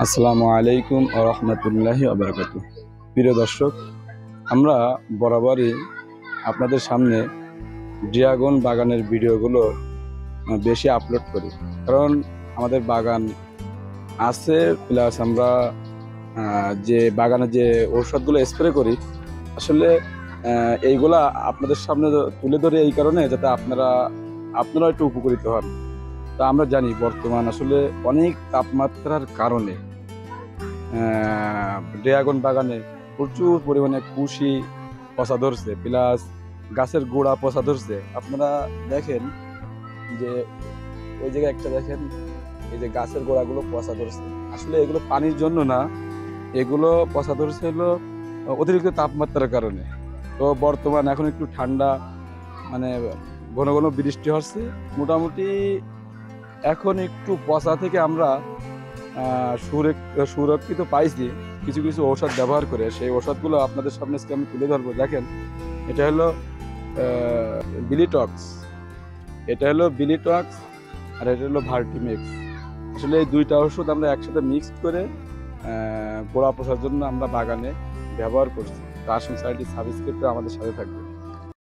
আসসালামু আলাইকুম ওয়া রাহমাতুল্লাহি ওয়া বারাকাতুহু। প্রিয় দর্শক, আমরা বরাবরই আপনাদের সামনে ড্রাগন বাগানের ভিডিওগুলো বেশি আপলোড করি, কারণ আমাদের বাগান আছে, প্লাস আমরা যে বাগানে যে ঔষধগুলো স্প্রে করি আসলে এইগুলা আপনাদের সামনে তুলে ধরে এই কারণে যাতে আপনারা একটু উপকৃত হন। তা আমরা জানি বর্তমান আসলে অনেক তাপমাত্রার কারণে ড্রাগন বাগানে প্রচুর পরিমাণে কুশি পচা ধরছে, প্লাস গাছের গোড়া পচা ধরছে। আপনারা দেখেন যে ওই জায়গায় একটা দেখেন, এই যে গাছের গোড়াগুলো পচা ধরছে, আসলে এগুলো পানির জন্য না, এগুলো পচা ধরছে হলো অতিরিক্ত তাপমাত্রার কারণে। তো বর্তমান এখন একটু ঠান্ডা, মানে ঘন ঘন বৃষ্টি হচ্ছে, মোটামুটি এখন একটু পচা থেকে আমরা সুরক্ষিত পাইছি কিছু কিছু ঔষধ ব্যবহার করে। সেই ঔষধগুলো আপনাদের সামনে আজকে আমি তুলে ধরবো। দেখেন, এটা হলো বিলিটক্স, আর এটা হলো ভার্টিমেক্স। আসলে এই দুইটা ওষুধ আমরা একসাথে মিক্সড করে গোড়া পচার জন্য আমরা বাগানে ব্যবহার করছি। তো আসুন, সাইটটি সাবস্ক্রাইব করে আমাদের সাথে থাকবে।